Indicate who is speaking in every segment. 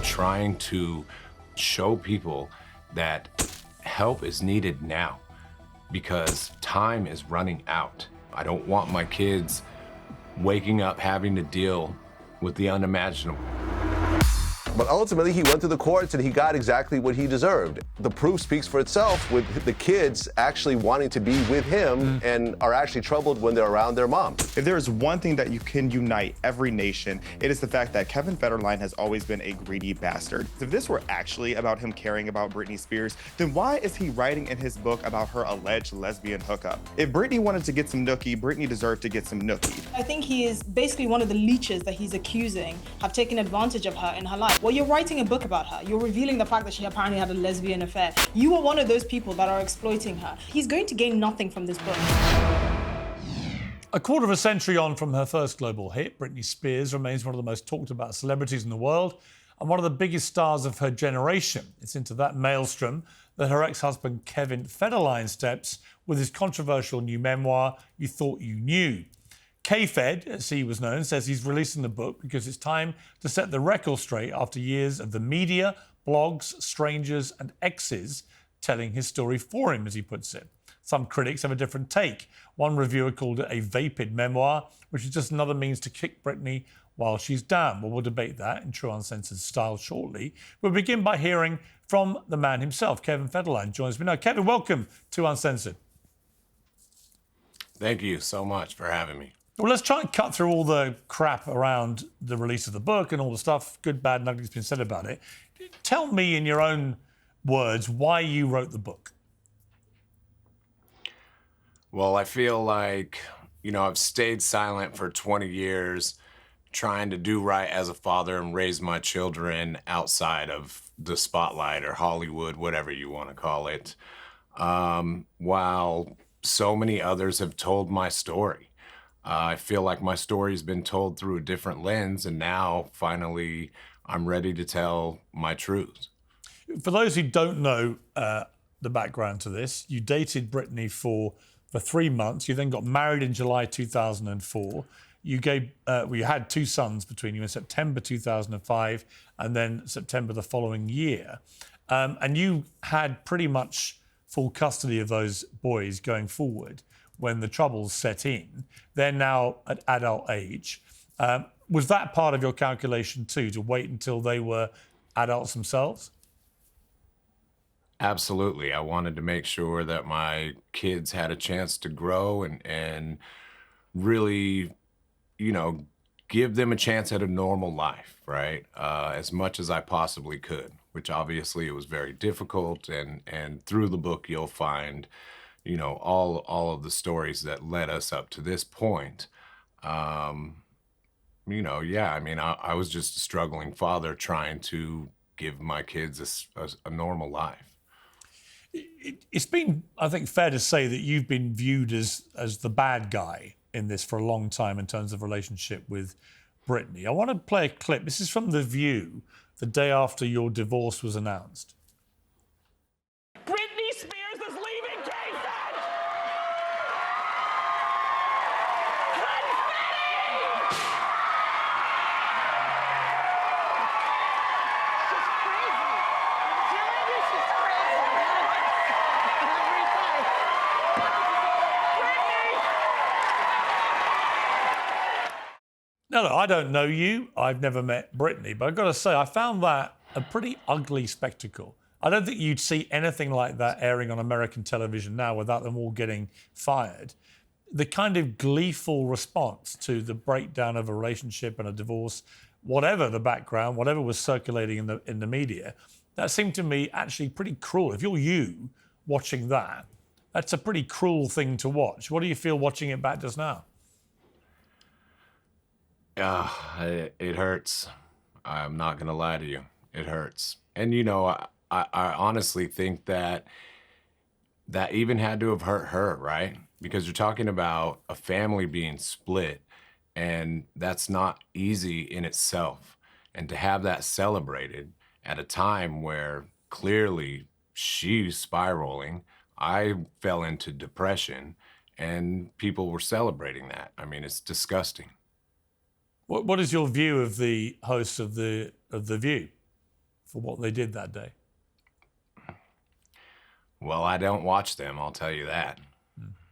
Speaker 1: I'm trying to show people that help is needed now because time is running out. I don't want my kids waking up having to deal with the unimaginable.
Speaker 2: But ultimately, he went to the courts and he got exactly what he deserved. The proof speaks for itself with the kids actually wanting to be with him and are actually troubled when they're around their mom.
Speaker 3: If there is one thing that you can unite every nation, it is the fact that Kevin Federline has always been a greedy bastard. If this were actually about him caring about Britney Spears, then why is he writing in his book about her alleged lesbian hookup? If Britney wanted to get some nookie, Britney deserved to get some nookie.
Speaker 4: I think he is basically one of the leeches that he's accusing have taken advantage of her in her life. Well, you're writing a book about her. You're revealing the fact that she apparently had a lesbian affair. You are one of those people that are exploiting her. He's going to gain nothing from this book.
Speaker 5: A quarter of a century on from her first global hit, Britney Spears remains one of the most talked about celebrities in the world and one of the biggest stars of her generation. It's into that maelstrom that her ex-husband Kevin Federline steps with his controversial new memoir, You Thought You Knew. K-Fed, as he was known, says he's releasing the book because it's time to set the record straight after years of the media, blogs, strangers and exes telling his story for him, as he puts it. Some critics have a different take. One reviewer called it a vapid memoir, which is just another means to kick Britney while she's down. Well, we'll debate that in true Uncensored style shortly. We'll begin by hearing from the man himself. Kevin Federline joins me now. Kevin, welcome to Uncensored.
Speaker 1: Thank you so much for having me.
Speaker 5: Well, let's try and cut through all the crap around the release of the book and all the stuff, good, bad, and ugly, that's been said about it. Tell me in your own words why you wrote the book.
Speaker 1: Well, I feel like, I've stayed silent for 20 years, trying to do right as a father and raise my children outside of the spotlight or Hollywood, whatever you want to call it, while so many others have told my story. I feel like my story's been told through a different lens, and now, finally, I'm ready to tell my truth.
Speaker 5: For those who don't know the background to this, you dated Britney for 3 months. You then got married in July 2004. You had 2 sons between you in September 2005 and then September the following year. And you had pretty much full custody of those boys going forward when the troubles set in. They're now at adult age. Was that part of your calculation too, to wait until they were adults themselves?
Speaker 1: Absolutely. I wanted to make sure that my kids had a chance to grow and really, give them a chance at a normal life, right? As much as I possibly could, which obviously it was very difficult. And through the book, you'll find, all of the stories that led us up to this point. I was just a struggling father trying to give my kids a normal life.
Speaker 5: It's been, I think, fair to say that you've been viewed as the bad guy in this for a long time in terms of relationship with Britney. I want to play a clip. This is from The View, the day after your divorce was announced.
Speaker 6: Britney Spears is leaving K-Fed!
Speaker 5: No, I don't know you. I've never met Britney, but I've got to say, I found that a pretty ugly spectacle. I don't think you'd see anything like that airing on American television now without them all getting fired. The kind of gleeful response to the breakdown of a relationship and a divorce, whatever the background, whatever was circulating in the media, that seemed to me actually pretty cruel. If you're you watching that, that's a pretty cruel thing to watch. What do you feel watching it back just now?
Speaker 1: It hurts. I'm not going to lie to you. It hurts. And, I honestly think that even had to have hurt her, right? Because you're talking about a family being split, and that's not easy in itself. And to have that celebrated at a time where clearly she's spiraling, I fell into depression, and people were celebrating that. I mean, it's disgusting.
Speaker 5: What is your view of the hosts of the View? for what they did that day?
Speaker 1: Well, I don't watch them, I'll tell you that.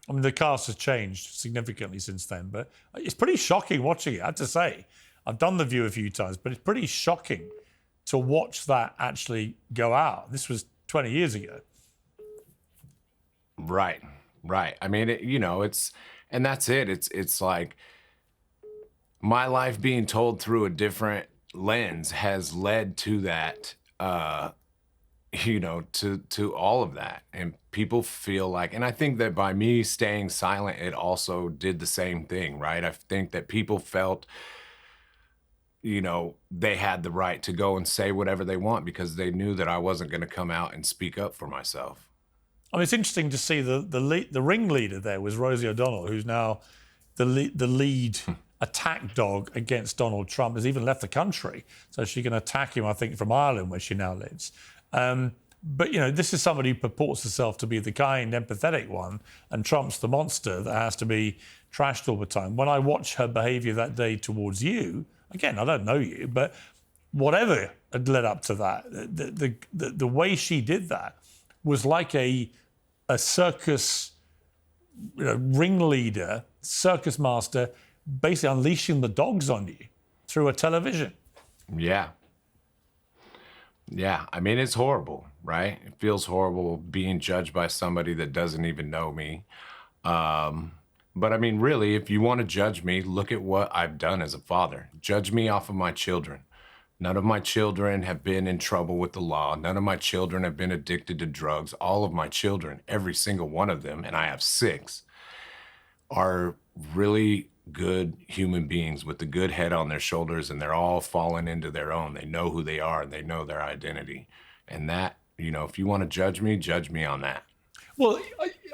Speaker 5: I mean, the cast has changed significantly since then, but it's pretty shocking watching it, I have to say. I've done The View a few times, but it's pretty shocking to watch that actually go out. This was 20 years ago.
Speaker 1: Right. I mean, and that's it. It's like my life being told through a different lens has led to that, to all of that. And people feel like, and I think that by me staying silent, it also did the same thing, right? I think that people felt, they had the right to go and say whatever they want because they knew that I wasn't going to come out and speak up for myself.
Speaker 5: I mean, it's interesting to see the ringleader there was Rosie O'Donnell, who's now the lead attack dog against Donald Trump, has even left the country so she can attack him, I think, from Ireland, where she now lives. But, this is somebody who purports herself to be the kind, empathetic one, and Trump's the monster that has to be trashed all the time. When I watch her behaviour that day towards you, again, I don't know you, but whatever had led up to that, the way she did that was like a circus ringleader, circus master, basically unleashing the dogs on you through a television.
Speaker 1: Yeah. I mean, it's horrible, right? It feels horrible being judged by somebody that doesn't even know me. But I mean, really, if you want to judge me, look at what I've done as a father. Judge me off of my children. None of my children have been in trouble with the law. None of my children have been addicted to drugs. All of my children, every single one of them, and I have 6, are really good human beings with a good head on their shoulders, and they're all falling into their own. They know who they are, and they know their identity. And that, if you want to judge me on that.
Speaker 5: Well,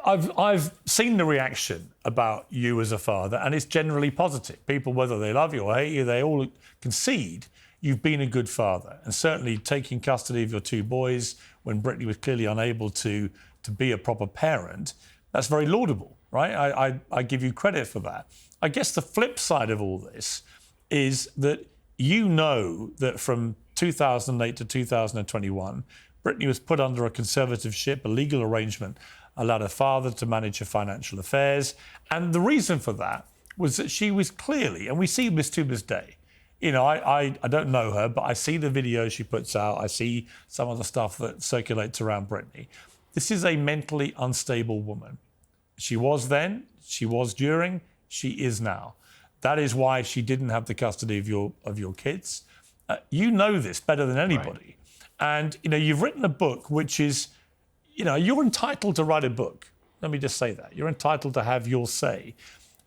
Speaker 5: I've seen the reaction about you as a father, and it's generally positive. People, whether they love you or hate you, they all concede you've been a good father. And certainly taking custody of your 2 boys when Britney was clearly unable to be a proper parent, that's very laudable, right? I give you credit for that. I guess the flip side of all this is that that from 2008 to 2021, Britney was put under a conservatorship, a legal arrangement, allowed her father to manage her financial affairs. And the reason for that was that she was clearly, and we see this to this day, I don't know her, but I see the videos she puts out. I see some of the stuff that circulates around Britney. This is a mentally unstable woman. She was then, she was during, she is now. That is why she didn't have the custody of your kids. You know this better than anybody. Right. And, you've written a book which is, you're entitled to write a book. Let me just say that. You're entitled to have your say.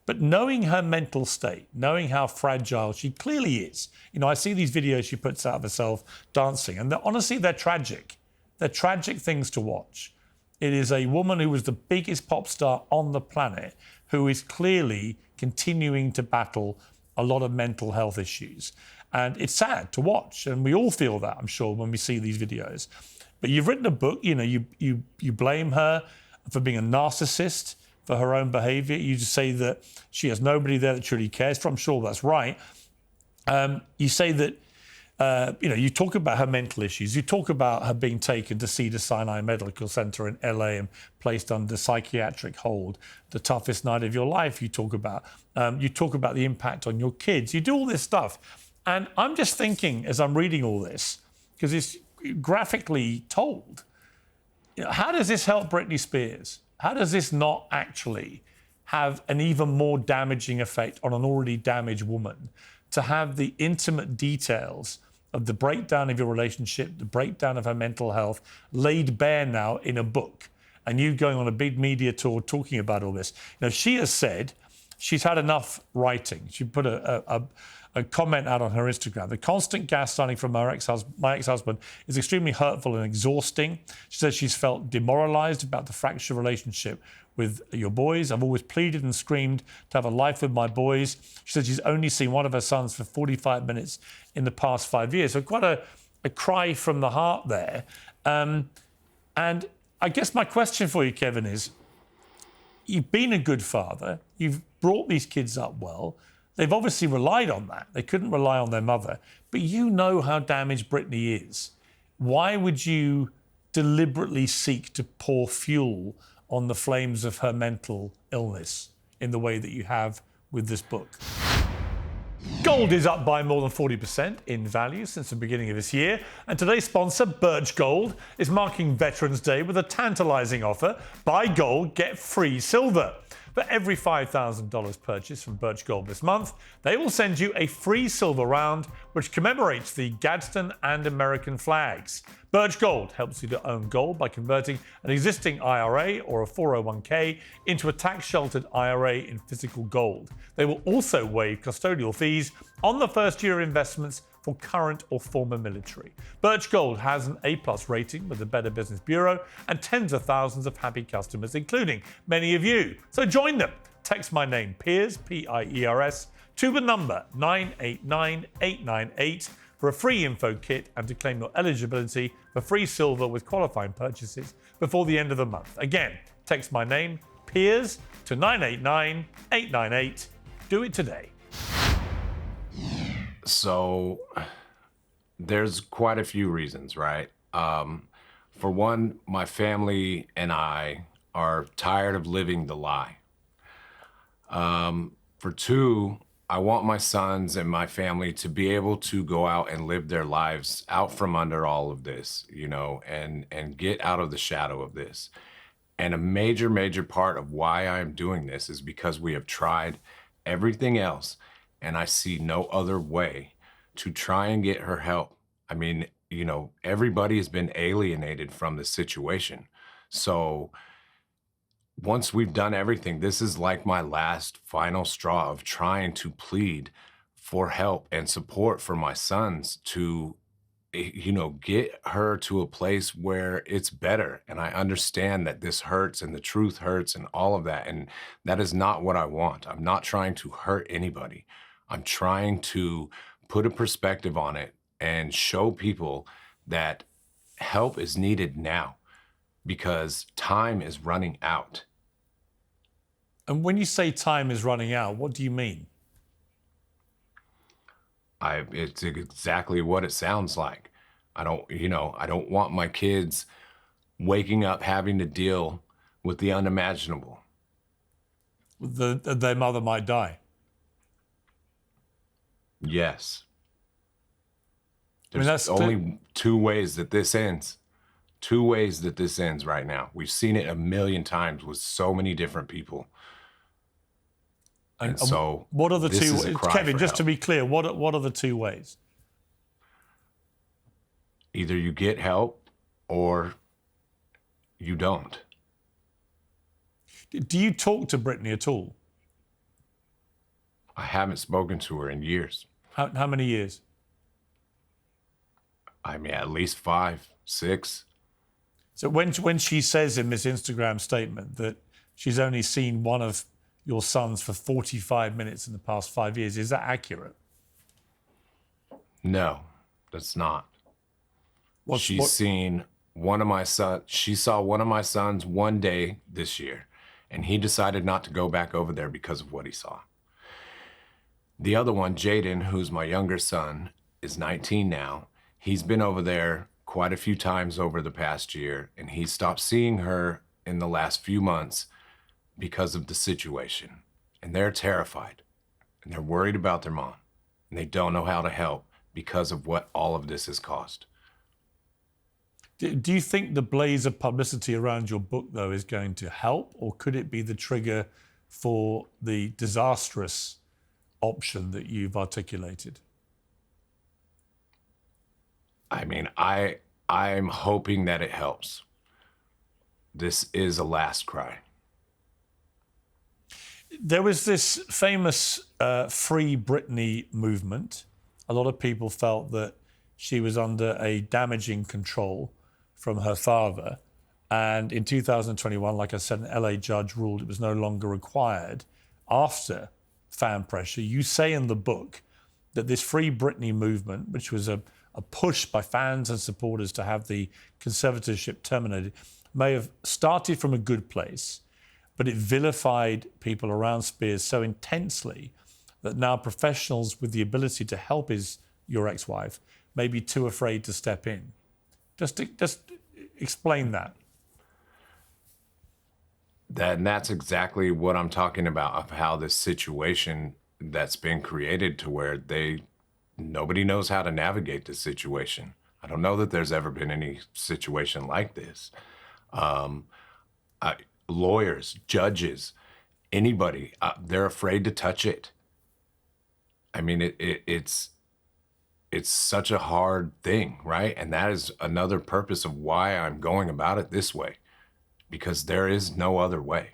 Speaker 5: But knowing her mental state, knowing how fragile she clearly is, I see these videos she puts out of herself dancing, and honestly, they're tragic. They're tragic things to watch. It is a woman who was the biggest pop star on the planet who is clearly continuing to battle a lot of mental health issues. And it's sad to watch, and we all feel that, I'm sure, when we see these videos. But you've written a book, you blame her for being a narcissist, for her own behaviour. You just say that she has nobody there that truly cares for. I'm sure that's right. You say that, you talk about her mental issues. You talk about her being taken to Cedar Sinai Medical Center in LA and placed under psychiatric hold, the toughest night of your life you talk about. You talk about the impact on your kids. You do all this stuff. And I'm just thinking, as I'm reading all this, because it's graphically told, how does this help Britney Spears? How does this not actually have an even more damaging effect on an already damaged woman, to have the intimate details of the breakdown of your relationship, the breakdown of her mental health, laid bare now in a book, and you going on a big media tour talking about all this? She has said she's had enough writing. She put a comment out on her Instagram. The constant gaslighting from my ex-husband is extremely hurtful and exhausting. She says she's felt demoralised about the fractured relationship with your boys. I've always pleaded and screamed to have a life with my boys. She said she's only seen one of her sons for 45 minutes in the past 5 years. So quite a cry from the heart there. And I guess my question for you, Kevin, is you've been a good father. You've brought these kids up well. They've obviously relied on that. They couldn't rely on their mother. But you know how damaged Britney is. Why would you deliberately seek to pour fuel on the flames of her mental illness in the way that you have with this book? Gold is up by more than 40% in value since the beginning of this year, and today's sponsor, Birch Gold, is marking Veterans Day with a tantalising offer: buy gold, get free silver. For every $5,000 purchased from Birch Gold this month, they will send you a free silver round which commemorates the Gadsden and American flags. Birch Gold helps you to own gold by converting an existing IRA or a 401k into a tax-sheltered IRA in physical gold. They will also waive custodial fees on the first year of investments for current or former military. Birch Gold has an A+ rating with the Better Business Bureau and tens of thousands of happy customers, including many of you. So join them. Text my name, Piers, P-I-E-R-S, to the number 989898 for a free info kit and to claim your eligibility for free silver with qualifying purchases before the end of the month. Again, text my name, Piers, to 989898. Do it today.
Speaker 1: So there's quite a few reasons, right? For one, my family and I are tired of living the lie. For two, I want my sons and my family to be able to go out and live their lives out from under all of this, you know, and get out of the shadow of this. And a major, major part of why I'm doing this is because we have tried everything else, and I see no other way to try and get her help. I mean, you know, everybody has been alienated from the situation. So once we've done everything, this is like my last final straw of trying to plead for help and support for my sons to, you know, get her to a place where it's better. And I understand that this hurts and the truth hurts and all of that. And that is not what I want. I'm not trying to hurt anybody. I'm trying to put a perspective on it and show people that help is needed now because time is running out.
Speaker 5: And when you say time is running out, what do you mean?
Speaker 1: It's exactly what it sounds like. I don't want my kids waking up having to deal with the unimaginable.
Speaker 5: Their mother might die.
Speaker 1: Yes.
Speaker 5: I mean,
Speaker 1: There's only two ways that this ends. Two ways that this ends right now. We've seen it a million times with so many different people. And so
Speaker 5: what are the
Speaker 1: this
Speaker 5: two?
Speaker 1: is a cry
Speaker 5: Kevin,
Speaker 1: for
Speaker 5: just
Speaker 1: help.
Speaker 5: to be clear, what are the two ways?
Speaker 1: Either you get help or you don't.
Speaker 5: Do you talk to Britney at all?
Speaker 1: I haven't spoken to her in years.
Speaker 5: How many years?
Speaker 1: I mean, at least 5, 6.
Speaker 5: So when she says in this Instagram statement that she's only seen one of your sons for 45 minutes in the past 5 years, is that accurate?
Speaker 1: No, that's not. She
Speaker 5: What-
Speaker 1: seen one of my sons. She saw one of my sons one day this year, and he decided not to go back over there because of what he saw. The other one, Jaden, who's my younger son, is 19 now. He's been over there quite a few times over the past year, and he stopped seeing her in the last few months because of the situation. And they're terrified, and they're worried about their mom, and they don't know how to help because of what all of this has cost.
Speaker 5: Do you think the blaze of publicity around your book, though, is going to help, or could it be the trigger for the disastrous option that you've articulated?
Speaker 1: I mean, I'm hoping that it helps. This is a last cry.
Speaker 5: There was this famous Free Britney movement. A lot of people felt that she was under a damaging control from her father. And in 2021, like I said, an LA judge ruled it was no longer required after fan pressure. You say in the book that this Free Britney movement, which was a push by fans and supporters to have the conservatorship terminated, may have started from a good place, but it vilified people around Spears so intensely that now professionals with the ability to help your ex-wife may be too afraid to step in. Just explain that.
Speaker 1: And that's exactly what I'm talking about, of how this situation that's been created to where nobody knows how to navigate this situation. I don't know that there's ever been any situation like this. Lawyers, judges, anybody, they're afraid to touch it. I mean, it's such a hard thing, right? And that is another purpose of why I'm going about it this way, because there is no other way.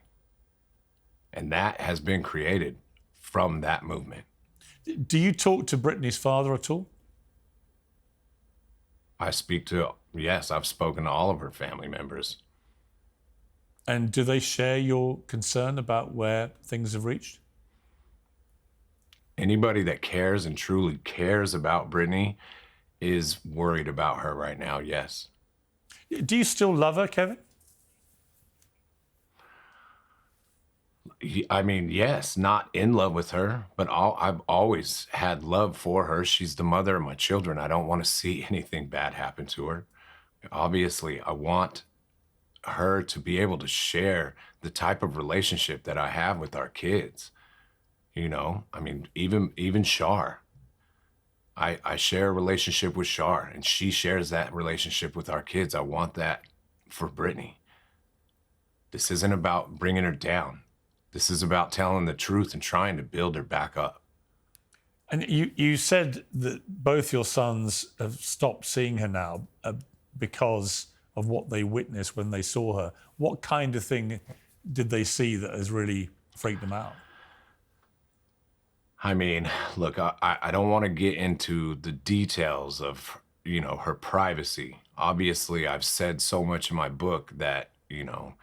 Speaker 1: And that has been created from that movement.
Speaker 5: Do you talk to Britney's father at all?
Speaker 1: Yes, I've spoken to all of her family members.
Speaker 5: And do they share your concern about where things have reached?
Speaker 1: Anybody that cares and truly cares about Britney is worried about her right now, yes.
Speaker 5: Do you still love her, Kevin?
Speaker 1: I mean, yes, not in love with her, but I've always had love for her. She's the mother of my children. I don't want to see anything bad happen to her. Obviously, I want her to be able to share the type of relationship that I have with our kids. You know, I mean, even Shar. I share a relationship with Shar, and she shares that relationship with our kids. I want that for Britney. This isn't about bringing her down. This is about telling the truth and trying to build her back up.
Speaker 5: And you said that both your sons have stopped seeing her now because of what they witnessed when they saw her. What kind of thing did they see that has really freaked them out?
Speaker 1: I mean, look, I don't want to get into the details of, you know, her privacy. Obviously, I've said so much in my book that, you know,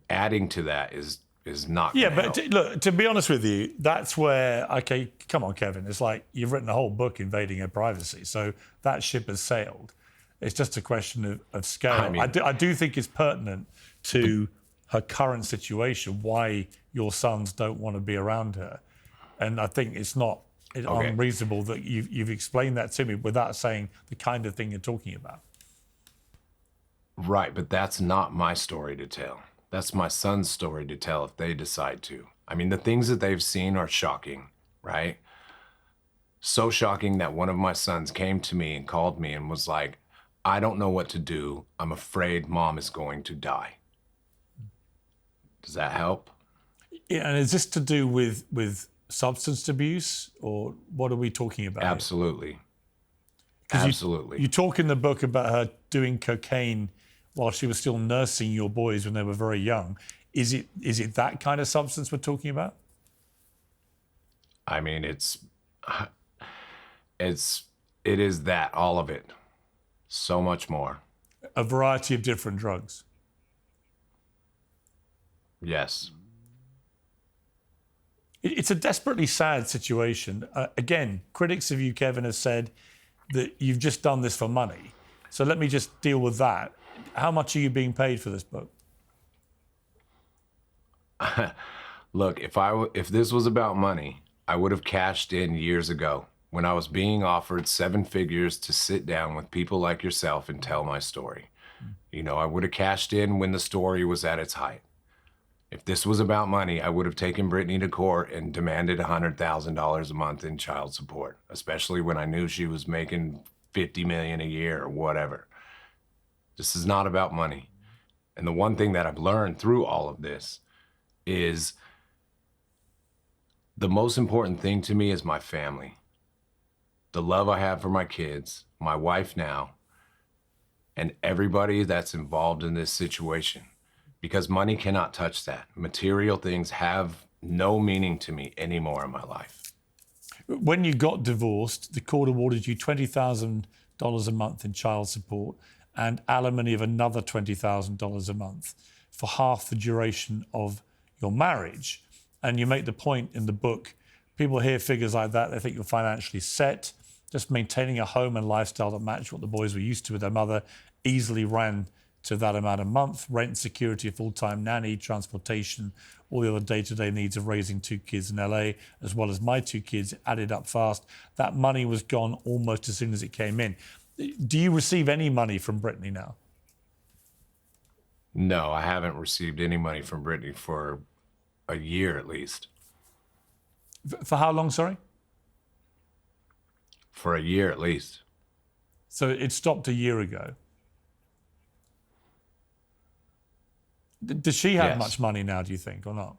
Speaker 1: adding to that is not
Speaker 5: Yeah,
Speaker 1: gonna
Speaker 5: but
Speaker 1: help.
Speaker 5: look, to be honest with you, that's where, okay, come on, Kevin. It's like you've written a whole book invading her privacy. So that ship has sailed. It's just a question of scale.
Speaker 1: I mean-
Speaker 5: I do think it's pertinent to her current situation, why your sons don't want to be around her. And I think it's not unreasonable that you've explained that to me without saying the kind of thing you're talking about.
Speaker 1: Right, but that's not my story to tell. That's my son's story to tell if they decide to. I mean, the things that they've seen are shocking, right? So shocking that one of my sons came to me and called me and was like, I don't know what to do. I'm afraid mom is going to die. Does that help?
Speaker 5: Yeah, and is this to do with substance abuse, or what are we talking about?
Speaker 1: Absolutely.
Speaker 5: 'Cause
Speaker 1: Absolutely.
Speaker 5: You talk in the book about her doing cocaine while she was still nursing your boys when they were very young. Is it that kind of substance we're talking about?
Speaker 1: I mean, it is that, all of it. So much more.
Speaker 5: A variety of different drugs.
Speaker 1: Yes.
Speaker 5: It's a desperately sad situation. Again, critics of you, Kevin, have said that you've just done this for money. So let me just deal with that. How much are you being paid for this book?
Speaker 1: Look, if this was about money, I would have cashed in years ago when I was being offered 7 figures to sit down with people like yourself and tell my story. You know, I would have cashed in when the story was at its height. If this was about money, I would have taken Britney to court and demanded $100,000 a month in child support, especially when I knew she was making $50 million a year or whatever. This is not about money. And the one thing that I've learned through all of this is the most important thing to me is my family. The love I have for my kids, my wife now, and everybody that's involved in this situation. Because money cannot touch that. Material things have no meaning to me anymore in my life.
Speaker 5: When you got divorced, the court awarded you $20,000 a month in child support and alimony of another $20,000 a month for half the duration of your marriage. And you make the point in the book, people hear figures like that, they think you're financially set. Just maintaining a home and lifestyle that matched what the boys were used to with their mother easily ran to that amount a month. Rent, security, a full-time nanny, transportation, all the other day-to-day needs of raising 2 kids in LA, as well as my 2 kids, added up fast. That money was gone almost as soon as it came in. Do you receive any money from Britney now?
Speaker 1: No, I haven't received any money from Britney for a year at least.
Speaker 5: For how long, sorry?
Speaker 1: For a year at least.
Speaker 5: So it stopped a year ago. Does she have
Speaker 1: Yes.
Speaker 5: much money now, do you think, or not?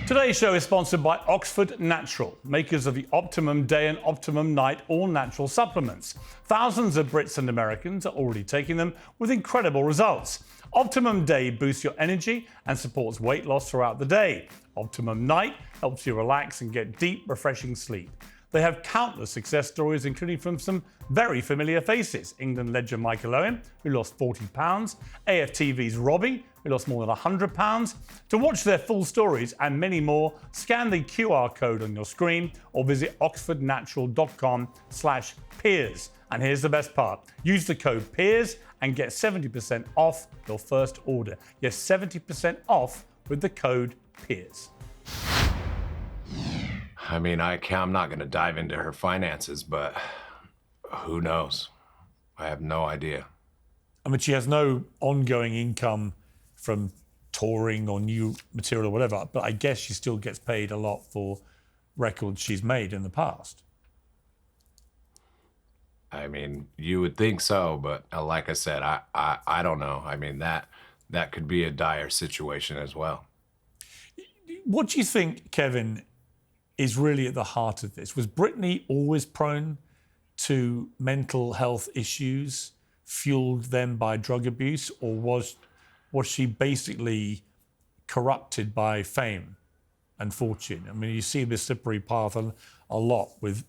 Speaker 5: Today's show is sponsored by Oxford Natural, makers of the Optimum Day and Optimum Night all-natural supplements. Thousands of Brits and Americans are already taking them with incredible results. Optimum Day boosts your energy and supports weight loss throughout the day. Optimum Night helps you relax and get deep, refreshing sleep. They have countless success stories, including from some very familiar faces. England legend Michael Owen, who lost 40 pounds, AFTV's Robbie, who lost more than 100 pounds. To watch their full stories and many more, scan the QR code on your screen or visit oxfordnatural.com/Piers. And here's the best part. Use the code Piers and get 70% off your first order. Yes, 70% off with the code Piers.
Speaker 1: I mean, I'm not going to dive into her finances, but who knows? I have no idea.
Speaker 5: I mean, she has no ongoing income from touring or new material or whatever, but I guess she still gets paid a lot for records she's made in the past.
Speaker 1: I mean, you would think so, but like I said, I don't know. I mean, that could be a dire situation as well.
Speaker 5: What do you think, Kevin, is really at the heart of this? Was Britney always prone to mental health issues, fueled then by drug abuse, or was she basically corrupted by fame and fortune? I mean, you see this slippery path a lot with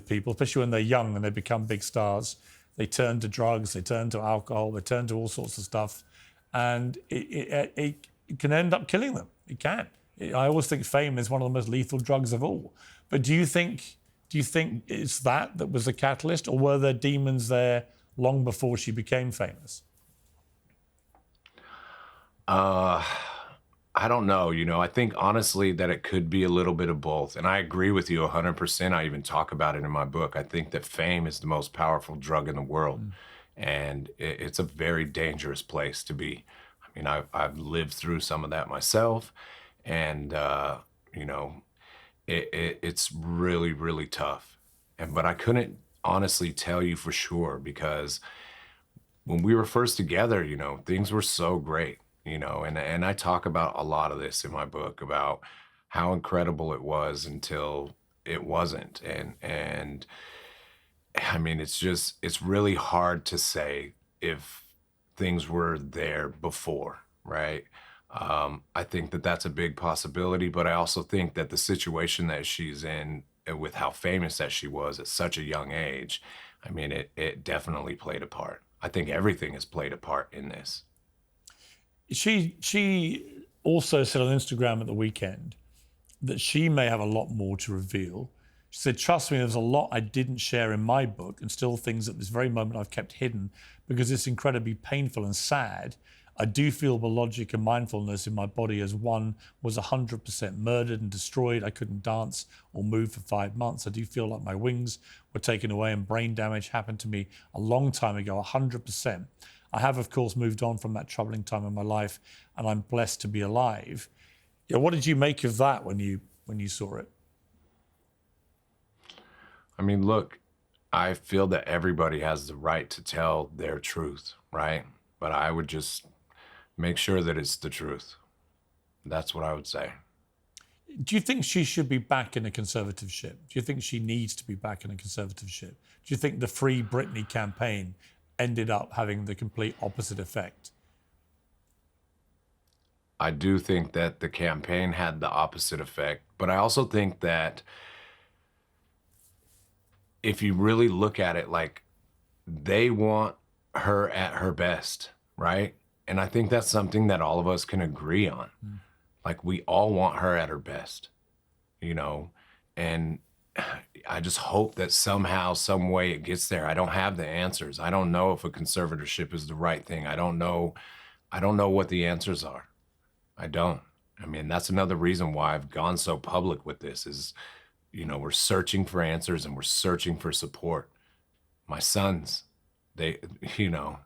Speaker 5: people, especially when they're young and they become big stars. They turn to drugs, they turn to alcohol, they turn to all sorts of stuff, and it can end up killing them. It can. I always think fame is one of the most lethal drugs of all. But do you think it's that was the catalyst, or were there demons there long before she became famous?
Speaker 1: I don't know. I think honestly that it could be a little bit of both. And I agree with you 100%. I even talk about it in my book. I think that fame is the most powerful drug in the world. And it's a very dangerous place to be. I mean, I've lived through some of that myself. And, it's really, really tough. But I couldn't honestly tell you for sure, because when we were first together, things were so great, and I talk about a lot of this in my book about how incredible it was until it wasn't. And I mean, it's really hard to say if things were there before, right? I think that that's a big possibility, but I also think that the situation that she's in, with how famous that she was at such a young age, I mean, it definitely played a part. I think everything has played a part in this.
Speaker 5: She also said on Instagram at the weekend that she may have a lot more to reveal. She said, "Trust me, there's a lot I didn't share in my book, and still things at this very moment I've kept hidden because it's incredibly painful and sad. I do feel the logic and mindfulness in my body as one was 100% murdered and destroyed. I couldn't dance or move for 5 months. I do feel like my wings were taken away and brain damage happened to me a long time ago, 100%. I have, of course, moved on from that troubling time in my life, and I'm blessed to be alive." What did you make of that when you saw it?
Speaker 1: I mean, look, I feel that everybody has the right to tell their truth, right? But I would just make sure that it's the truth. That's what I would say.
Speaker 5: Do you think she should be back in a conservatorship? Do you think she needs to be back in a conservatorship? Do you think the Free Britney campaign ended up having the complete opposite effect?
Speaker 1: I do think that the campaign had the opposite effect, but I also think that if you really look at it, like, they want her at her best, right? And I think that's something that all of us can agree on. Like, we all want her at her best, and I just hope that somehow, some way it gets there. I don't have the answers. I don't know if a conservatorship is the right thing. I don't know what the answers are. I don't. I mean, that's another reason why I've gone so public with this is, we're searching for answers and we're searching for support. my sons, they, you know,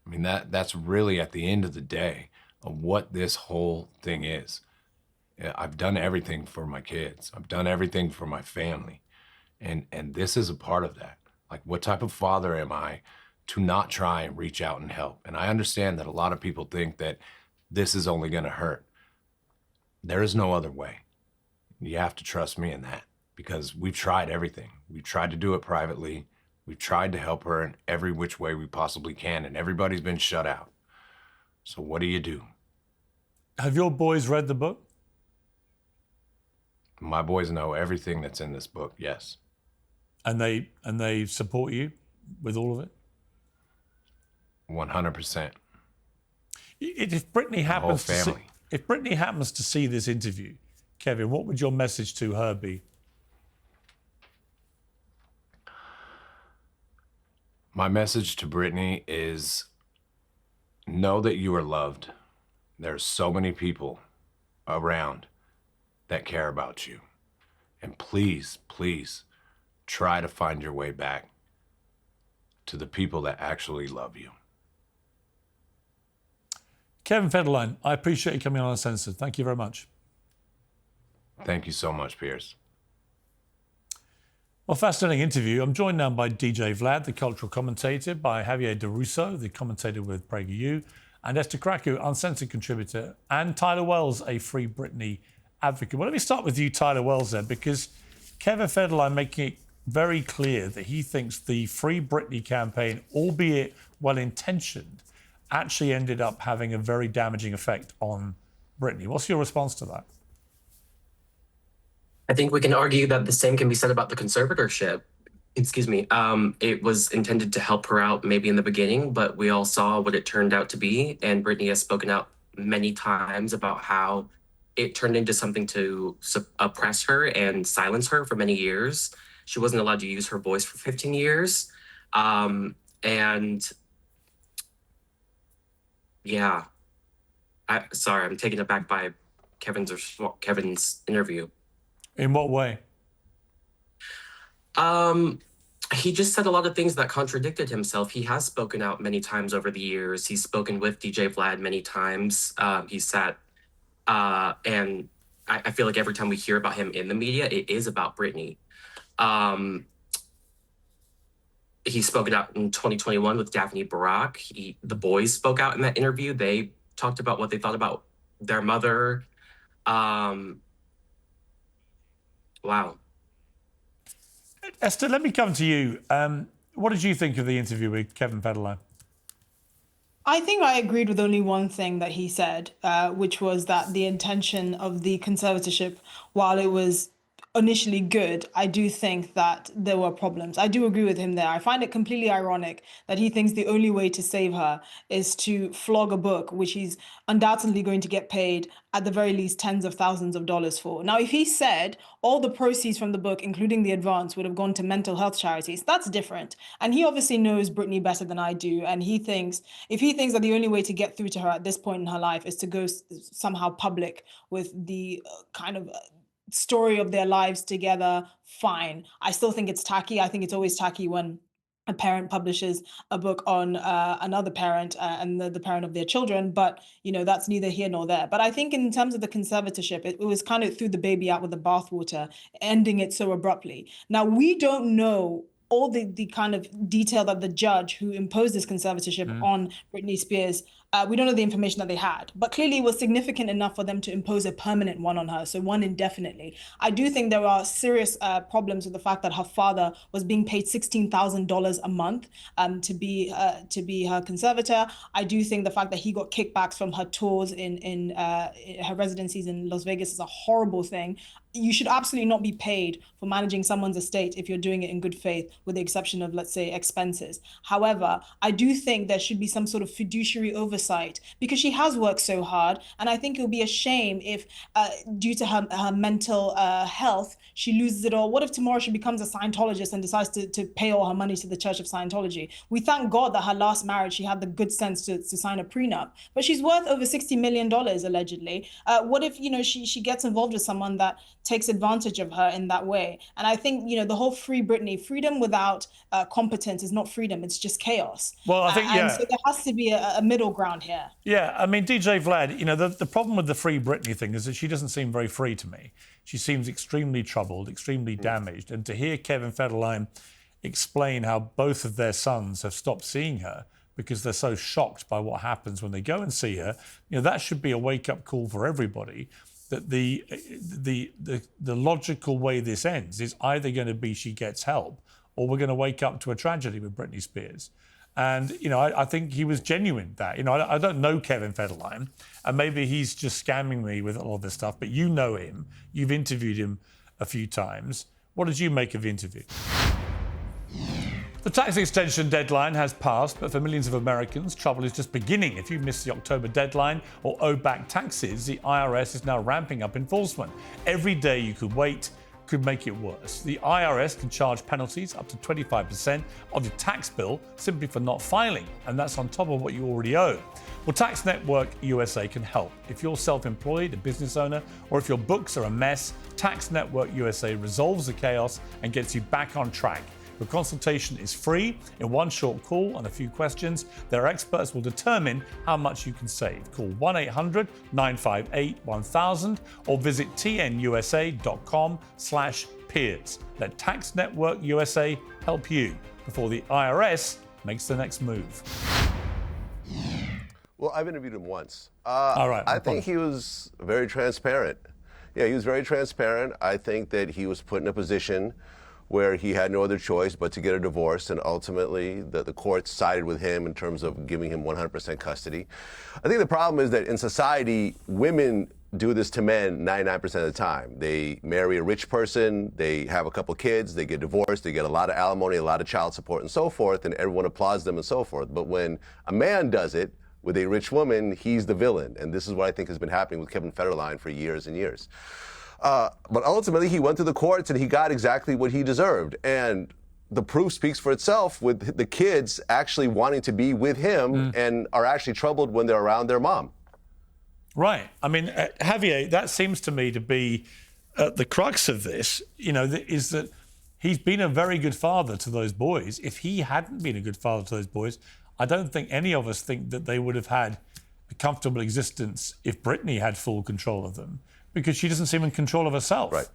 Speaker 1: I mean, that's really at the end of the day of what this whole thing is. Yeah, I've done everything for my kids. I've done everything for my family. And this is a part of that. Like, what type of father am I to not try and reach out and help? And I understand that a lot of people think that this is only gonna hurt. There is no other way. You have to trust me in that, because we've tried everything. We've tried to do it privately. We've tried to help her in every which way we possibly can, and everybody's been shut out. So what do?
Speaker 5: Have your boys read the book?
Speaker 1: My boys know everything that's in this book, yes.
Speaker 5: And they support you with all of it?
Speaker 1: 100%.
Speaker 5: If Britney happens
Speaker 1: whole family.
Speaker 5: If Britney happens to see this interview, Kevin, what would your message to her be?
Speaker 1: My message to Britney is, know that you are loved. There's so many people around that care about you. And please, please try to find your way back to the people that actually love you.
Speaker 5: Kevin Federline, I appreciate you coming on Uncensored. Thank you very much.
Speaker 1: Thank you so much, Piers.
Speaker 5: Well, fascinating interview. I'm joined now by DJ Vlad, the cultural commentator, by Xaviaer DuRousseau, the commentator with PragerU, and Esther Krakue, Uncensored contributor, and Tyler Wells, a Free Britney advocate. Well, let me start with you, Tyler Wells, then, because Kevin Federline making it very clear that he thinks the Free Britney campaign, albeit well-intentioned, actually ended up having a very damaging effect on Britney. What's your response to that?
Speaker 7: I think we can argue that the same can be said about the conservatorship. Excuse me. It was intended to help her out maybe in the beginning, but we all saw what it turned out to be. And Britney has spoken out many times about how it turned into something to oppress her and silence her for many years. She wasn't allowed to use her voice for 15 years. And yeah, sorry, I'm taken aback by Kevin's interview.
Speaker 5: In what way?
Speaker 7: He just said a lot of things that contradicted himself. He has spoken out many times over the years. He's spoken with DJ Vlad many times. He sat, and I feel like every time we hear about him in the media, it is about Britney. He spoke out in 2021 with Daphne Barak. The boys spoke out in that interview. They talked about what they thought about their mother. Wow.
Speaker 5: Esther, let me come to you. What did you think of the interview with Kevin Federline?
Speaker 4: I think I agreed with only one thing that he said, which was that the intention of the conservatorship, while it was initially good, I do think that there were problems. I do agree with him there. I find it completely ironic that he thinks the only way to save her is to flog a book, which he's undoubtedly going to get paid at the very least tens of thousands of dollars for. Now, if he said all the proceeds from the book, including the advance, would have gone to mental health charities, that's different. And he obviously knows Britney better than I do. And if he thinks that the only way to get through to her at this point in her life is to go somehow public with the kind of story of their lives together, fine. I still think it's tacky. I think it's always tacky when a parent publishes a book on another parent and the parent of their children, but that's neither here nor there. But I think in terms of the conservatorship, it was kind of threw the baby out with the bathwater, ending it so abruptly. Now, we don't know all the kind of detail that the judge who imposed this conservatorship on Britney Spears, we don't know the information that they had, but clearly it was significant enough for them to impose a permanent one on her, so one indefinitely. I do think there are serious problems with the fact that her father was being paid $16,000 a month to be her conservator. I do think the fact that he got kickbacks from her tours in her residencies in Las Vegas is a horrible thing. You should absolutely not be paid for managing someone's estate if you're doing it in good faith, with the exception of, let's say, expenses. However, I do think there should be some sort of fiduciary oversight because she has worked so hard. And I think it would be a shame if, due to her mental health, she loses it all? What if tomorrow she becomes a Scientologist and decides to pay all her money to the Church of Scientology? We thank God that her last marriage, she had the good sense to sign a prenup, but she's worth over $60 million, allegedly. What if, she gets involved with someone that takes advantage of her in that way? And I think, the whole free Britney, freedom without competence is not freedom, it's just chaos.
Speaker 5: Well, I think,
Speaker 4: and so there has to be a middle ground here.
Speaker 5: Yeah, I mean, DJ Vlad, the problem with the free Britney thing is that she doesn't seem very free to me. She seems extremely troubled, extremely damaged. And to hear Kevin Federline explain how both of their sons have stopped seeing her because they're so shocked by what happens when they go and see her, that should be a wake-up call for everybody. That the logical way this ends is either going to be she gets help or we're going to wake up to a tragedy with Britney Spears. And, I think he was genuine that. I don't know Kevin Federline, and maybe he's just scamming me with all this stuff, but you know him. You've interviewed him a few times. What did you make of the interview? The tax extension deadline has passed, but for millions of Americans, trouble is just beginning. If you missed the October deadline or owe back taxes, the IRS is now ramping up enforcement. Every day you could wait could make it worse. The IRS can charge penalties up to 25% of your tax bill simply for not filing, and that's on top of what you already owe. Well, Tax Network USA can help. If you're self-employed, a business owner, or if your books are a mess, Tax Network USA resolves the chaos and gets you back on track. The consultation is free. In one short call and a few questions, their experts will determine how much you can save. Call 1-800-958-1000 or visit tnusa.com/peers. Let Tax Network USA help you before the IRS makes the next move.
Speaker 2: Well, I've interviewed him once.
Speaker 5: All right.
Speaker 2: I think he was very transparent. Yeah, he was very transparent. I think that he was put in a position where he had no other choice but to get a divorce, and ultimately the courts sided with him in terms of giving him 100% custody. I think the problem is that in society, women do this to men 99% of the time. They marry a rich person, they have a couple kids, they get divorced, they get a lot of alimony, a lot of child support and so forth, and everyone applauds them and so forth. But when a man does it with a rich woman, he's the villain. And this is what I think has been happening with Kevin Federline for years and years. But ultimately, he went to the courts and he got exactly what he deserved. And the proof speaks for itself with the kids actually wanting to be with him and are actually troubled when they're around their mom.
Speaker 5: Right. I mean, Xavier, that seems to me to be the crux of this, is that he's been a very good father to those boys. If he hadn't been a good father to those boys, I don't think any of us think that they would have had a comfortable existence if Britney had full control of them, because she doesn't seem in control of herself.
Speaker 2: Right.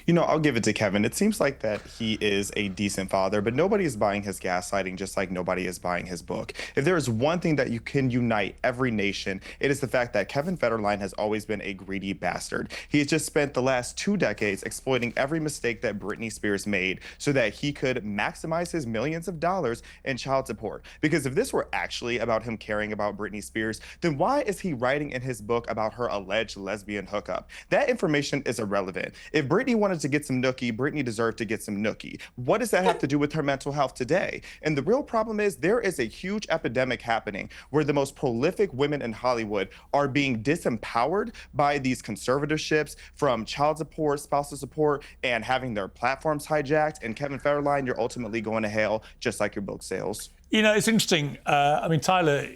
Speaker 3: I'll give it to Kevin. It seems like that he is a decent father, but nobody is buying his gaslighting, just like nobody is buying his book. If there is one thing that you can unite every nation, it is the fact that Kevin Federline has always been a greedy bastard. He has just spent the last 2 decades exploiting every mistake that Britney Spears made so that he could maximize his millions of dollars in child support. Because if this were actually about him caring about Britney Spears, then why is he writing in his book about her alleged lesbian hookup? That information is irrelevant. If Britney wanted to get some nookie, Britney deserved to get some nookie. What does that have to do with her mental health today? And the real problem is there is a huge epidemic happening where the most prolific women in Hollywood are being disempowered by these conservatorships from child support, spousal support, and having their platforms hijacked. And Kevin Federline, you're ultimately going to hell, just like your book sales.
Speaker 5: It's interesting. Tyler,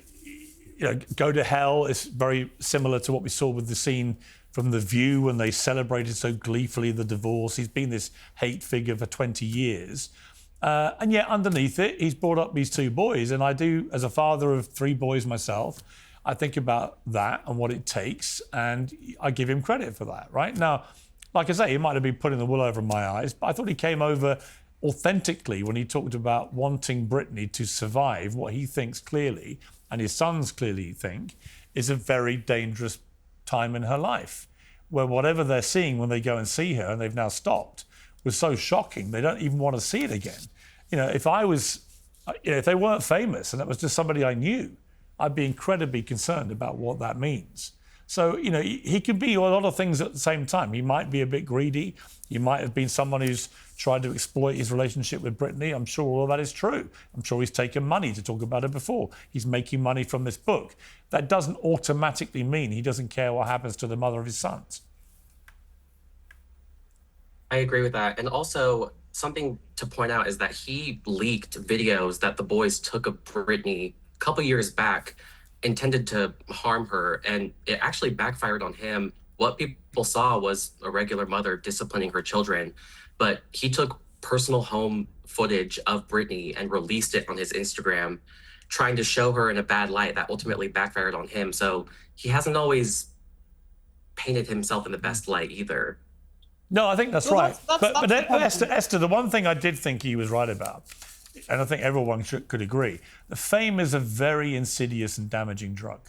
Speaker 5: go to hell is very similar to what we saw with the scene from The View when they celebrated so gleefully the divorce. He's been this hate figure for 20 years. And yet underneath it, he's brought up these 2 boys. And I do, as a father of 3 boys myself, I think about that and what it takes. And I give him credit for that, right? Now, like I say, he might have been putting the wool over my eyes, but I thought he came over authentically when he talked about wanting Britney to survive what he thinks clearly, and his sons clearly think, is a very dangerous time in her life, where whatever they're seeing when they go and see her, and they've now stopped, was so shocking they don't even want to see it again. If I was, if they weren't famous and that was just somebody I knew, I'd be incredibly concerned about what that means. So, he could be a lot of things at the same time. He might be a bit greedy. He might have been someone who's tried to exploit his relationship with Britney. I'm sure all of that is true. I'm sure he's taken money to talk about it before. He's making money from this book. That doesn't automatically mean he doesn't care what happens to the mother of his sons.
Speaker 7: I agree with that. And also, something to point out is that he leaked videos that the boys took of Britney a couple years back, intended to harm her, and it actually backfired on him. What people saw was a regular mother disciplining her children, but he took personal home footage of Britney and released it on his Instagram, trying to show her in a bad light that ultimately backfired on him. So he hasn't always painted himself in the best light either.
Speaker 5: No, I think that's
Speaker 4: Well,
Speaker 5: right.
Speaker 4: that's
Speaker 5: But
Speaker 4: the problem.
Speaker 5: Esther, the one thing I did think he was right about, and I think everyone could agree, that fame is a very insidious and damaging drug,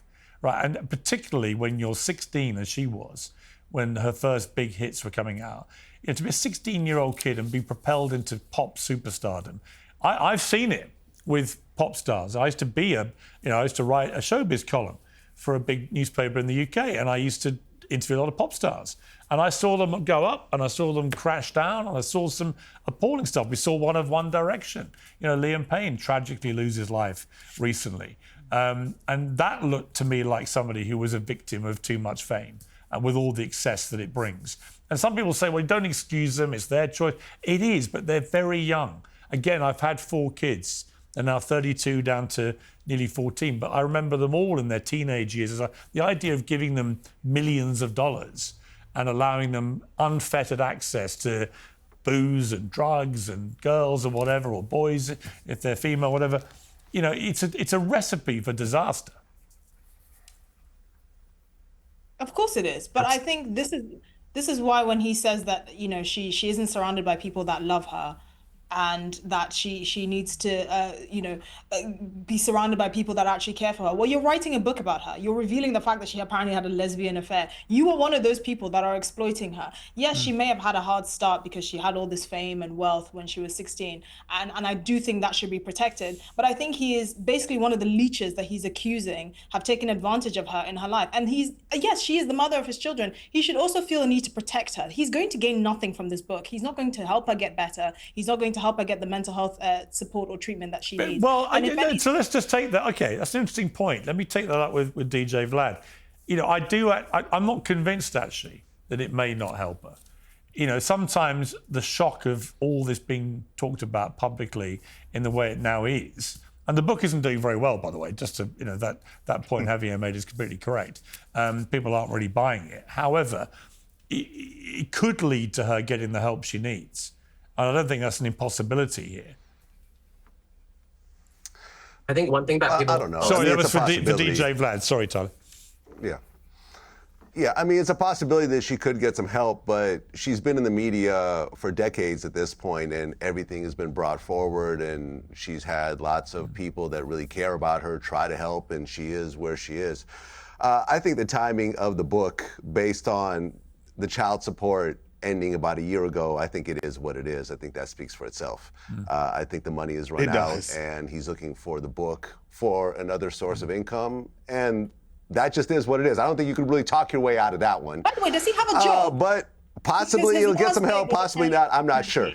Speaker 5: right? And particularly when you're 16, as she was, when her first big hits were coming out. You know, to be a 16-year-old kid and be propelled into pop superstardom. I've seen it with pop stars. I used to I used to write a showbiz column for a big newspaper in the UK, and I used to interview a lot of pop stars. And I saw them go up and I saw them crash down and I saw some appalling stuff. We saw one of One Direction. You know, Liam Payne tragically lose his life recently. And that looked to me like somebody who was a victim of too much fame and with all the excess that it brings. And some people say, well, don't excuse them, it's their choice. It is, but they're very young. Again, I've had 4 kids. They're now 32 down to nearly 14, but I remember them all in their teenage years. The idea of giving them millions of dollars and allowing them unfettered access to booze and drugs and girls or whatever, or boys if they're female, whatever, you know, it's a recipe for disaster.
Speaker 4: Of course it is, but I think this is why when he says that, you know, she isn't surrounded by people that love her, and that she needs to be surrounded by people that actually care for her. Well, you're writing a book about her. You're revealing the fact that she apparently had a lesbian affair. You were one of those people that are exploiting her. Yes, she may have had a hard start because she had all this fame and wealth when she was 16, and I do think that should be protected. But I think he is basically one of the leeches that he's accusing have taken advantage of her in her life. And yes, she is the mother of his children. He should also feel a need to protect her. He's going to gain nothing from this book. He's not going to help her get better. He's not going to help her get the mental health support or treatment that she needs.
Speaker 5: Well, so let's just take that. Okay, that's an interesting point. Let me take that up with DJ Vlad. You know, I'm not convinced actually that it may not help her. You know, sometimes the shock of all this being talked about publicly in the way it now is, and the book isn't doing very well, by the way, just to, you know, that point Xaviaer made is completely correct. People aren't really buying it. However, it could lead to her getting the help she needs. And I don't think that's an impossibility here.
Speaker 7: I think one thing that people...
Speaker 2: I don't know.
Speaker 5: Sorry, that was for
Speaker 2: possibility.
Speaker 5: DJ Vlad. Sorry, Tyler.
Speaker 2: Yeah, I mean, it's a possibility that she could get some help, but she's been in the media for decades at this point, and everything has been brought forward, and she's had lots of people that really care about her try to help, and she is where she is. I think the timing of the book, based on the child support ending about a year ago, I think it is what it is. I think that speaks for itself. I think the money is run out, and he's looking for the book for another source of income, and that just is what it is. I don't think you can really talk your way out of that one.
Speaker 4: By the way, does he have a job?
Speaker 2: But possibly it'll get some help, possibly not. I'm not sure.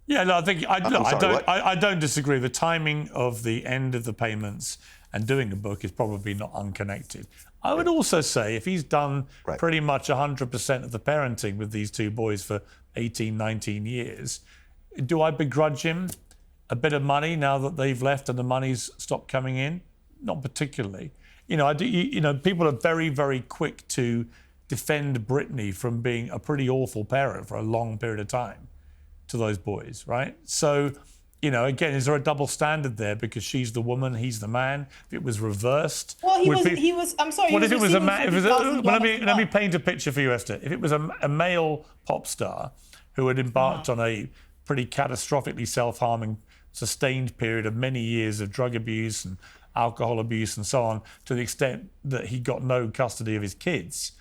Speaker 5: Yeah, no, I think I don't disagree. The timing of the end of the payments and doing a book is probably not unconnected. I would also say if he's done pretty much 100% of the parenting with these 2 boys for 18, 19 years, do I begrudge him a bit of money now that they've left and the money's stopped coming in? Not particularly. You know, people are very, very quick to defend Britney from being a pretty awful parent for a long period of time to those boys, right? So, you know, again, is there a double standard there because she's the woman, he's the man? If it was reversed,
Speaker 4: well, he was. I'm sorry.
Speaker 5: What if it was a man? Let me
Speaker 4: $40,000
Speaker 5: paint a picture for you, Esther. If it was a male pop star who had embarked on a pretty catastrophically self-harming, sustained period of many years of drug abuse and alcohol abuse and so on, to the extent that he got no custody of his kids,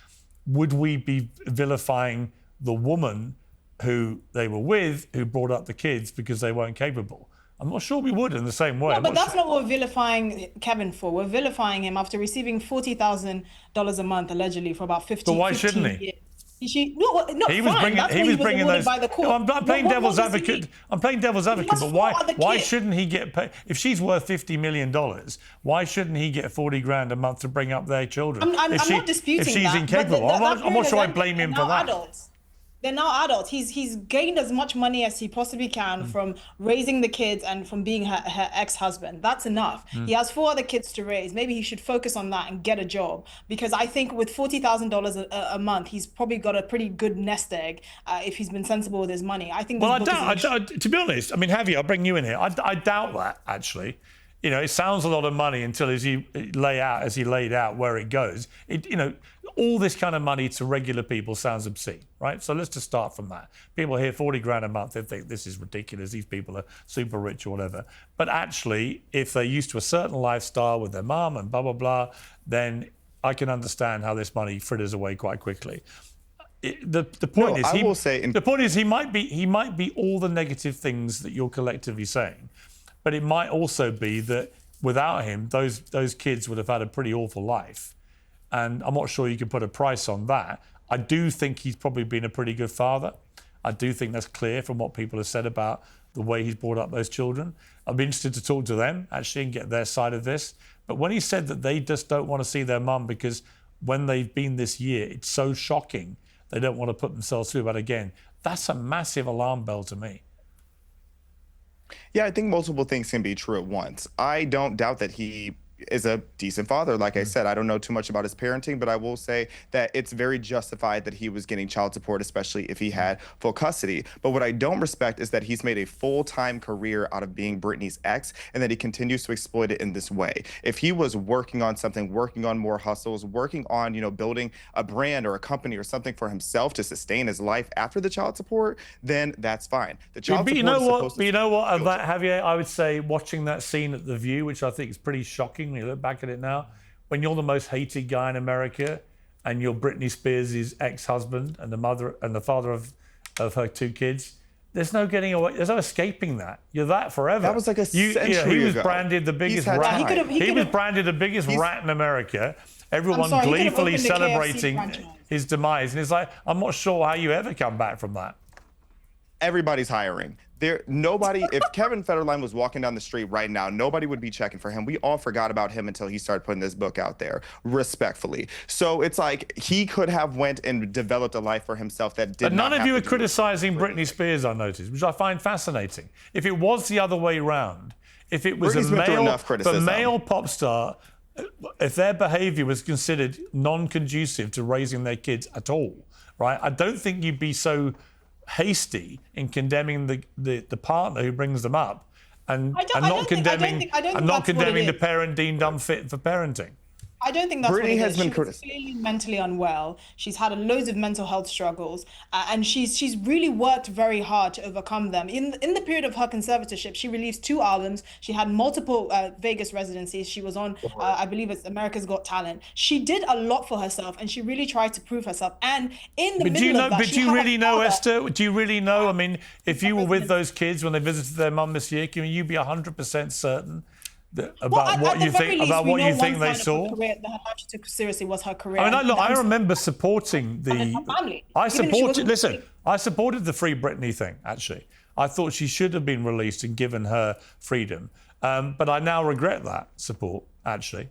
Speaker 5: would we be vilifying the woman who they were with, who brought up the kids because they weren't capable? I'm not sure we would in the same way.
Speaker 4: No, but that's not what we're vilifying Kevin for. We're vilifying him after receiving $40,000 a month, allegedly, for about 15 years.
Speaker 5: But why shouldn't he? He was
Speaker 4: fine.
Speaker 5: bringing.
Speaker 4: That's
Speaker 5: He
Speaker 4: what
Speaker 5: was bringing
Speaker 4: awarded
Speaker 5: those.
Speaker 4: by the court.
Speaker 5: No, I'm playing
Speaker 4: What
Speaker 5: devil's
Speaker 4: does he
Speaker 5: advocate.
Speaker 4: mean?
Speaker 5: I'm playing devil's advocate.
Speaker 4: has
Speaker 5: But
Speaker 4: four other
Speaker 5: why
Speaker 4: kids.
Speaker 5: shouldn't he get paid? If she's worth $50 million, why shouldn't he get 40 grand a month to bring up their children?
Speaker 4: I'm not disputing
Speaker 5: if she's
Speaker 4: that.
Speaker 5: incapable,
Speaker 4: But
Speaker 5: I'm not sure I
Speaker 4: period
Speaker 5: blame him
Speaker 4: they're
Speaker 5: for
Speaker 4: now
Speaker 5: that.
Speaker 4: Adults. They're now adults. He's gained as much money as he possibly can from raising the kids and from being her ex-husband. That's enough. He has 4 other kids to raise. Maybe he should focus on that and get a job, because I think with $40,000 a month, he's probably got a pretty good nest egg if he's been sensible with his money. I think.
Speaker 5: Well, to be honest, I mean, Javier, I'll bring you in here. I doubt that, actually. You know, it sounds a lot of money until as he laid out where it goes. All this kind of money to regular people sounds obscene, right? So let's just start from that. People hear 40 grand a month, they think this is ridiculous. These people are super rich or whatever. But actually, if they're used to a certain lifestyle with their mum and blah, blah, blah, then I can understand how this money fritters away quite quickly. The point is he might be all the negative things that you're collectively saying, but it might also be that without him, those kids would have had a pretty awful life. And I'm not sure you can put a price on that. I do think he's probably been a pretty good father. I do think that's clear from what people have said about the way he's brought up those children. I'd be interested to talk to them, actually, and get their side of this. But when he said that they just don't want to see their mum because when they've been this year, it's so shocking, they don't want to put themselves through that again. That's a massive alarm bell to me.
Speaker 3: Yeah, I think multiple things can be true at once. I don't doubt that he is a decent father. Like I said, I don't know too much about his parenting, but I will say that it's very justified that he was getting child support, especially if he had full custody. But what I don't respect is that he's made a full-time career out of being Britney's ex, and that he continues to exploit it in this way. If he was working on something, working on more hustles, working on, building a brand or a company or something for himself to sustain his life after the child support, then that's fine. The child
Speaker 5: But
Speaker 3: support
Speaker 5: you know
Speaker 3: is
Speaker 5: what?
Speaker 3: supposed to
Speaker 5: But you know what? Of that, Javier, I would say watching that scene at The View, which I think is pretty shocking when you look back at it now, when you're the most hated guy in America and you're Britney Spears' ex-husband and the mother and the father of her 2 kids, there's no getting away. There's no escaping that. You're that forever.
Speaker 3: That was like a century
Speaker 5: He was
Speaker 3: ago.
Speaker 5: branded the biggest rat. He was branded the biggest rat in America. Everyone gleefully celebrating his demise. And it's like, I'm not sure how you ever come back from that.
Speaker 3: Everybody's hiring. If Kevin Federline was walking down the street right now, nobody would be checking for him. We all forgot about him until he started putting this book out there, respectfully. So it's like he could have went and developed a life for himself that did not.
Speaker 5: But none of you are
Speaker 3: to
Speaker 5: criticizing Britney Spears, I noticed, which I find fascinating. If it was the other way round, if it was a male pop star, if their behavior was considered non-conducive to raising their kids at all, right? I don't think you'd be so hasty in condemning the partner who brings them up and not condemning the parent deemed unfit for parenting.
Speaker 4: I don't think that's
Speaker 3: Britney
Speaker 4: what it
Speaker 3: has
Speaker 4: is.
Speaker 3: been
Speaker 4: She's clearly mentally unwell. She's had loads of mental health struggles, and she's really worked very hard to overcome them. In the period of her conservatorship, she released 2 albums. She had multiple Vegas residencies. She was on, I believe it's America's Got Talent. She did a lot for herself, and she really tried to prove herself. And in the middle of that,
Speaker 5: but do you really know, Esther? Do you really know? I mean, if you were with those kids when they visited their mum this year, can you be 100% certain about what you think they saw?
Speaker 4: That her life she took seriously was her career.
Speaker 5: I mean, I remember supporting I supported the Free Britney thing, actually. I thought she should have been released and given her freedom. But I now regret that support, actually.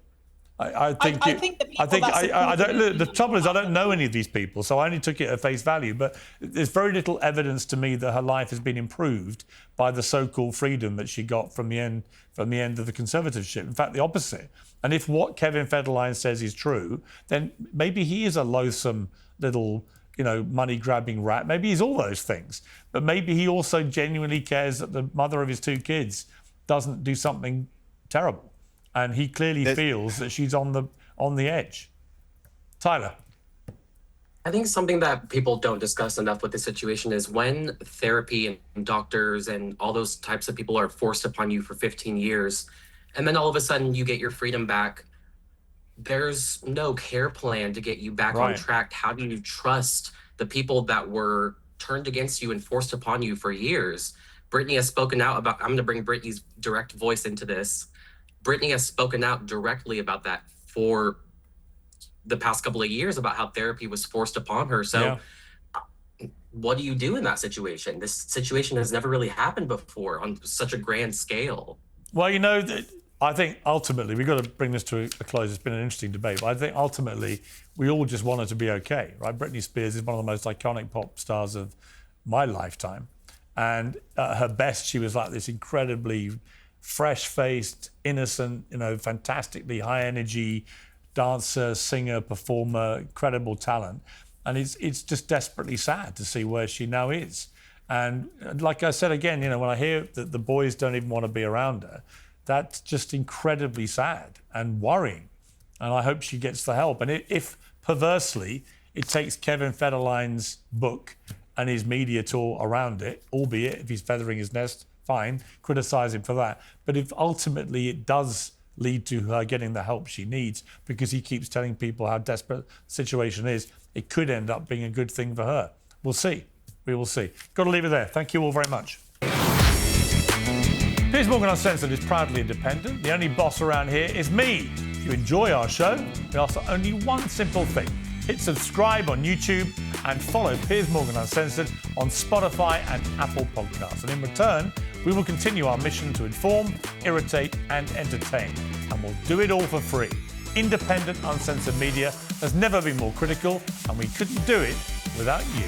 Speaker 5: I think the trouble is I don't know any of these people, so I only took it at face value. But there's very little evidence to me that her life has been improved by the so-called freedom that she got from the end of the conservatorship. In fact, the opposite. And if what Kevin Federline says is true, then maybe he is a loathsome little, money-grabbing rat. Maybe he's all those things. But maybe he also genuinely cares that the mother of his 2 kids doesn't do something terrible. And he clearly feels that she's on the edge. Tyler.
Speaker 7: I think something that people don't discuss enough with this situation is when therapy and doctors and all those types of people are forced upon you for 15 years, and then all of a sudden you get your freedom back, there's no care plan to get you back on track. How do you trust the people that were turned against you and forced upon you for years? Britney has spoken out about, I'm going to bring Britney's direct voice into this. Britney has spoken out directly about that for the past couple of years about how therapy was forced upon her. So what do you do in that situation? This situation has never really happened before on such a grand scale.
Speaker 5: Well, I think ultimately, we've got to bring this to a close. It's been an interesting debate, but I think ultimately we all just want her to be okay, right? Britney Spears is one of the most iconic pop stars of my lifetime. And at her best, she was like this incredibly fresh-faced, innocent, fantastically high energy dancer, singer, performer, incredible talent. And it's just desperately sad to see where she now is. And like I said again, when I hear that the boys don't even want to be around her, that's just incredibly sad and worrying. And I hope she gets the help. And if perversely it takes Kevin Federline's book and his media tour around it, albeit if he's feathering his nest, fine, criticise him for that. But if ultimately it does lead to her getting the help she needs because he keeps telling people how desperate the situation is, it could end up being a good thing for her. We'll see. We will see. Got to leave it there. Thank you all very much. Piers Morgan Uncensored is proudly independent. The only boss around here is me. If you enjoy our show, we ask for only one simple thing. Hit subscribe on YouTube and follow Piers Morgan Uncensored on Spotify and Apple Podcasts. And in return, we will continue our mission to inform, irritate and entertain. And we'll do it all for free. Independent, uncensored media has never been more critical, and we couldn't do it without you.